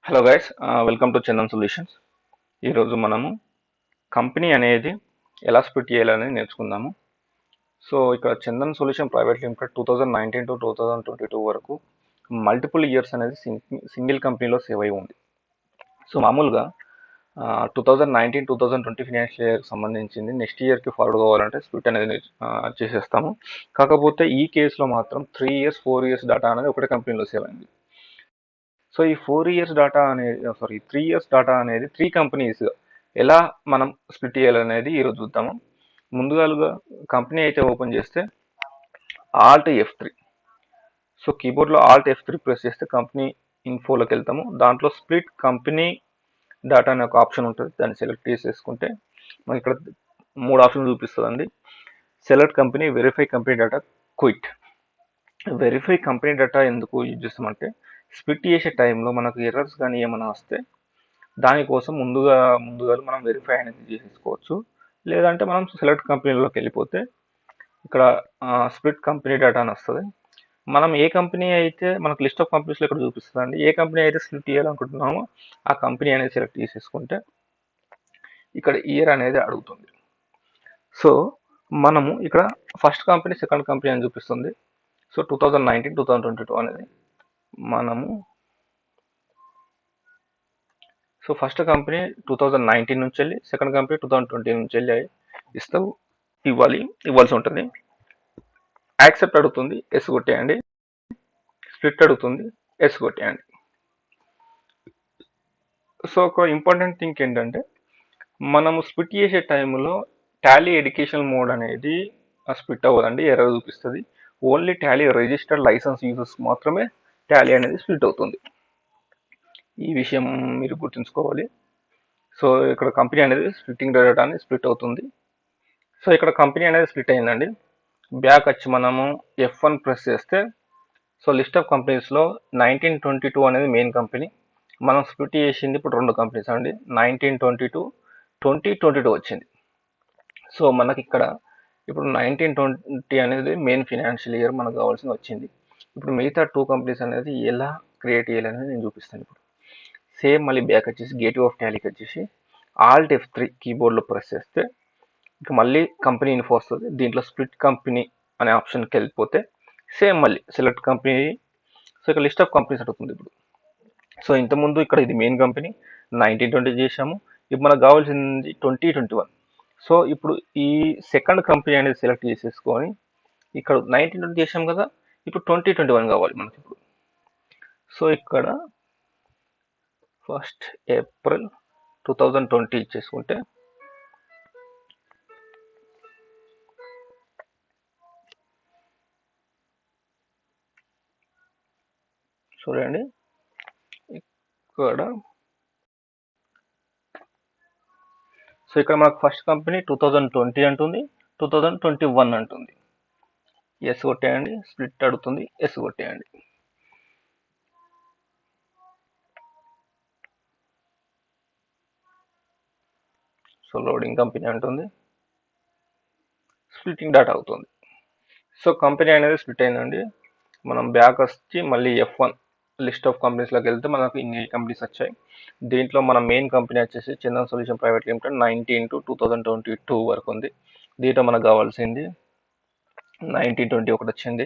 Hello guys, welcome to Chandan solutions. ఈరోజు మనము company అనేది ఎలా స్ప్లిట్ చేయాలని నేర్చుకుందాము. సో ఇక్కడ Chandan solution private limited 2019 to 2022 వరకు మల్టిపుల్ ఇయర్స్ అనేది సింగిల్ కంపెనీలో సేవ్ అయి ఉంది. సో మామూలుగా 2019-2020 ఫినాన్షియల్ ఇయర్కి సంబంధించింది నెక్స్ట్ ఇయర్కి ఫార్వర్డ్ కావాలంటే స్ప్లిట్ అనేది చేసేస్తాము. కాకపోతే ఈ కేసులో మాత్రం 3 ఇయర్స్ 4 ఇయర్స్ డేటా అనేది ఒకటే కంపెనీలో సేవ్ అయింది. సో ఈ 4 ఇయర్స్ డేటా అనేది 3 ఇయర్స్ డేటా అనేది 3 కంపెనీస్ ఎలా మనం స్ప్లిట్ చేయాలనేది ఈరోజు చూద్దాము. ముందుగాలుగా కంపెనీ అయితే ఓపెన్ చేస్తే ఆల్ట్ F3. సో కీబోర్డ్లో ఆల్ట్ F3 ప్రెస్ చేస్తే కంపెనీ ఇన్ఫోలోకి వెళ్తాము. దాంట్లో స్ప్లిట్ కంపెనీ డేటా అనే ఒక ఆప్షన్ ఉంటుంది. దాన్ని సెలెక్ట్ చేసేసుకుంటే మనకి ఇక్కడ 3 ఆప్షన్ చూపిస్తుందండి. Select company, verify company data, quit. Verify company data ఎందుకు యూజ్ చేస్తామంటే స్ప్లిట్ చేసే టైంలో మనకు ఎర్రర్స్ కానీ ఏమైనా వస్తే దానికోసం ముందుగా మనం వెరిఫై అనేది చేసేసుకోవచ్చు. లేదంటే మనం సెలెక్ట్ కంపెనీలోకి వెళ్ళిపోతే ఇక్కడ స్ప్లిట్ కంపెనీ డేటా అని వస్తుంది. మనం ఏ కంపెనీ అయితే మనకు లిస్ట్ ఆఫ్ కంపెనీస్లో ఇక్కడ చూపిస్తుందండి. ఏ కంపెనీ అయితే స్ప్లిట్ చేయాలనుకుంటున్నామో ఆ కంపెనీ అనేది సెలెక్ట్ చేసేసుకుంటే ఇక్కడ ఇయర్ అనేది అడుగుతుంది. సో మనము ఇక్కడ ఫస్ట్ కంపెనీ, సెకండ్ కంపెనీ అని చూపిస్తుంది. సో 2019-2022 అనేది మనము సో ఫస్ట్ కంపెనీ 2019 నుంచి వెళ్ళి సెకండ్ కంపెనీ 2020 నుంచి వెళ్ళి ఇవ్వాల్సి ఉంటుంది. యాక్సెప్ట్ అడుగుతుంది, ఎస్ కొట్టేయండి. స్ప్లిట్ అడుగుతుంది, ఎస్ కొట్టేయండి. సో ఒక ఇంపార్టెంట్ థింగ్ ఏంటంటే మనము స్ప్లిట్ చేసే టైంలో టాలీ ఎడ్యుకేషన్ మోడ్ అనేది స్ప్లిట్ అవ్వదండి, ఎర్రర్ చూపిస్తుంది. Only Tally registered license users మాత్రమే టాలీ అనేది స్ప్లిట్ అవుతుంది. ఈ విషయం మీరు గుర్తుంచుకోవాలి. సో ఇక్కడ కంపెనీ అనేది స్ప్లిట్టింగ్ డేటా అనేది స్ప్లిట్ అవుతుంది. సో ఇక్కడ కంపెనీ అనేది స్ప్లిట్ అయిందండి. బ్యాక్ వచ్చి మనము F1 ప్రెస్ చేస్తే సో లిస్ట్ ఆఫ్ కంపెనీస్లో 1922 అనేది మెయిన్ కంపెనీ. మనం స్ప్లిట్ చేసింది ఇప్పుడు 2 కంపెనీస్ అండి. 1922, 2022 వచ్చింది. సో మనకి ఇక్కడ ఇప్పుడు 1920 అనేది మెయిన్ ఫినాన్షియల్ ఇయర్ మనకు కావాల్సింది వచ్చింది. ఇప్పుడు మిగతా 2 కంపెనీస్ అనేది ఎలా క్రియేట్ చేయాలనేది నేను చూపిస్తాను. ఇప్పుడు సేమ్ మళ్ళీ బ్యాక్ వచ్చేసి గేట్వే ఆఫ్ టాలీకి వచ్చేసి ఆల్ట్ F3 కీబోర్డ్లో ప్రెస్ చేస్తే ఇక మళ్ళీ కంపెనీ ఇన్ఫో వస్తుంది. దీంట్లో స్ప్లిట్ కంపెనీ అనే ఆప్షన్కి వెళ్ళిపోతే సేమ్ మళ్ళీ సెలెక్ట్ కంపెనీ. సో ఇక్కడ లిస్ట్ ఆఫ్ కంపెనీస్ అడుగుతుంది ఇప్పుడు. సో ఇంతకుముందు ఇక్కడ ఇది మెయిన్ కంపెనీ 1920 చేసాము. ఇప్పుడు మనకు కావాల్సింది 2021. సో ఇప్పుడు ఈ సెకండ్ కంపెనీ అనేది సెలెక్ట్ చేసేసుకొని ఇక్కడ 1920 చేసాం కదా, ఇప్పుడు 2021 కావాలి మనకి ఇప్పుడు. సో ఇక్కడ 1st April 2020 ఇచ్చేసుకుంటే చూడండి ఇక్కడ. సో ఇక్కడ మనకు ఫస్ట్ కంపెనీ 2020 అంటుంది, 2021 అంటుంది. ఎస్ కొట్టేయండి. స్ప్లిట్ అడుగుతుంది, ఎస్ కొట్టేయండి. సో లోడింగ్ కంపెనీ అంటుంది, స్ప్లిట్టింగ్ డేటా అవుతుంది. సో కంపెనీ అనేది స్ప్లిట్ అయిందండి. మనం బ్యాక్ వచ్చి మళ్ళీ F1 లిస్ట్ ఆఫ్ కంపెనీస్లోకి వెళ్తే మనకు ఇన్ని కంపెనీస్ వచ్చాయి. దీంట్లో మన మెయిన్ కంపెనీ వచ్చేసి Chandan solution private limited 19 to 2022 వరకు ఉంది. దీంట్లో మనకు కావాల్సింది 1920 ఒకటి వచ్చింది,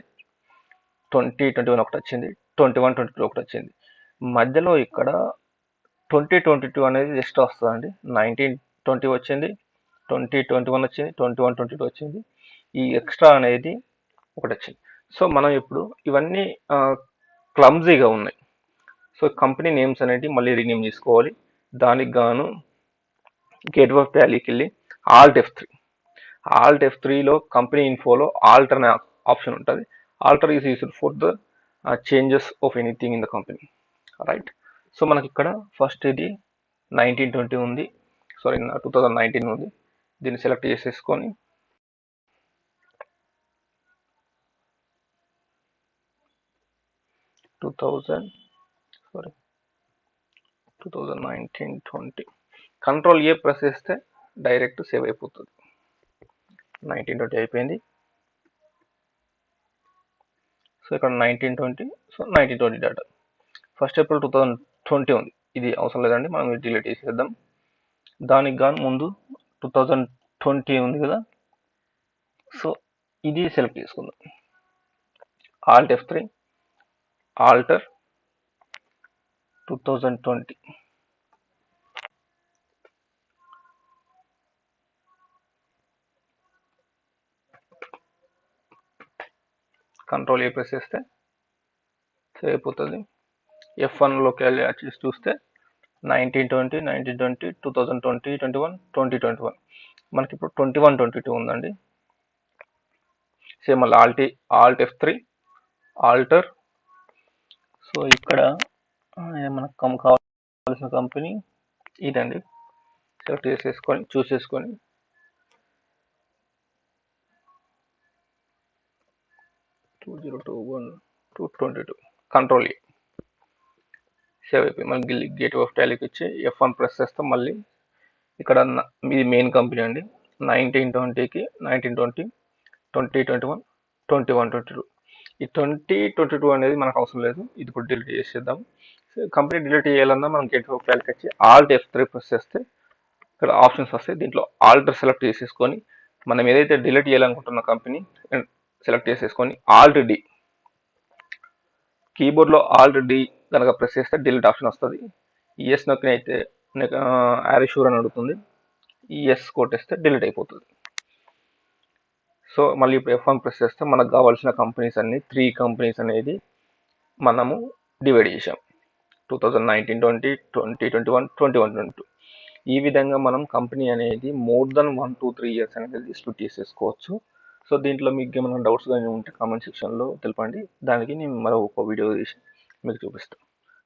2021 ఒకటి వచ్చింది, 21-22 ఒకటి వచ్చింది. మధ్యలో ఇక్కడ 2022 అనేది ఎక్స్ట్రా వస్తుందండి. 1920 వచ్చింది, 2021 వచ్చింది, 21-22 వచ్చింది. ఈ ఎక్స్ట్రా అనేది ఒకటి వచ్చింది. సో మనం ఇప్పుడు ఇవన్నీ క్లమ్జీగా ఉన్నాయి. సో కంపెనీ నేమ్స్ అనేవి మళ్ళీ రీనేమ్ చేసుకోవాలి. దానికి గాను గేట్వే ఆఫ్ టాలీకి వెళ్ళి ఆల్ట్ F3లో కంపెనీ ఇన్ఫోలో ఆల్టర్ అనే ఆప్షన్ ఉంటుంది. Alter is used for the changes of anything in the company, right. So మనకి ఇక్కడ ఫస్ట్ ఇది 1920 ఉంది, 2019 ఉంది. దీన్ని సెలెక్ట్ చేసేసుకొని 2019-20 కంట్రోల్ ఏ ప్రెస్ చేస్తే డైరెక్ట్ సేవ్ అయిపోతుంది. 1920 అయిపోయింది. సో ఇక్కడ 1920, సో 1920 డేటా. 1st April 2020 ఉంది. ఇది అవసరం లేదండి, మనం డిలీట్ చేసేద్దాం. దానికి గాను ముందు 2020 ఉంది కదా, సో ఇది సెలెక్ట్ చేసుకుందాం. Alt F3 alter 2020. Control A press చేస్తే సేవ్ అయిపోతుంది. F1లోకి వెళ్ళి వచ్చి చూస్తే 1920, 1920, 2020, 21, 2021. మనకి ఇప్పుడు 21, 22 ఉందండి. సేమ్ మళ్ళీ ఆల్ట్ F3 ఆల్టర్. సో ఇక్కడ మనకు కావాల్సిన కంపెనీ ఇదండి, సెలెక్ట్ చేసేసుకొని చూసేసుకొని కంట్రోల్ ఏ సేవ్ అయిపోయి మళ్ళీ గేట్ ఆఫ్ టాలీకి వచ్చి F1 ప్రెస్ చేస్తాం. మళ్ళీ ఇక్కడ ఇది మెయిన్ కంపెనీ అండి. 1920కి 1920, 2021, 21, 22. ఈ 2022 అనేది మనకు అవసరం లేదు, ఇది ఇప్పుడు డిలీట్ చేసేద్దాం. కంపెనీ డిలీట్ చేయాలన్నా మనం గేట్ ఆఫ్ టాలీకి వచ్చి ఆల్ట్ F3 ప్రెస్ చేస్తే ఇక్కడ ఆప్షన్స్ వస్తాయి. దీంట్లో ఆల్టర్ సెలెక్ట్ చేసేసుకొని మనం ఏదైతే డిలీట్ చేయాలనుకుంటున్న కంపెనీ సెలెక్ట్ చేసేసుకొని ఆల్ట్ డి, కీబోర్డ్లో ఆల్ట్ డి కనుక ప్రెస్ చేస్తే డిలీట్ ఆప్షన్ వస్తుంది. ఈఎస్ నొక్కిన అయితే షూర్ అని అడుగుతుంది, ఈఎస్ కొట్టేస్తే డిలీట్ అయిపోతుంది. సో మళ్ళీ ఇప్పుడు F1 ప్రెస్ చేస్తే మనకు కావాల్సిన కంపెనీస్ అన్ని 3 కంపెనీస్ అనేది మనము డివైడ్ చేసాం. 2019, 20, 2021, 21, 22. ఈ విధంగా మనం కంపెనీ అనేది మోర్ దెన్ 1 to 3 years అనేది స్ప్లిట్ చేసేసుకోవచ్చు. సో దీంట్లో మీకు ఏమైనా డౌట్స్ కానీ ఉంటే కామెంట్ సెక్షన్లో తెలపండి, దానికి నేను మరొక వీడియో చేసి మీకు చూపిస్తాను.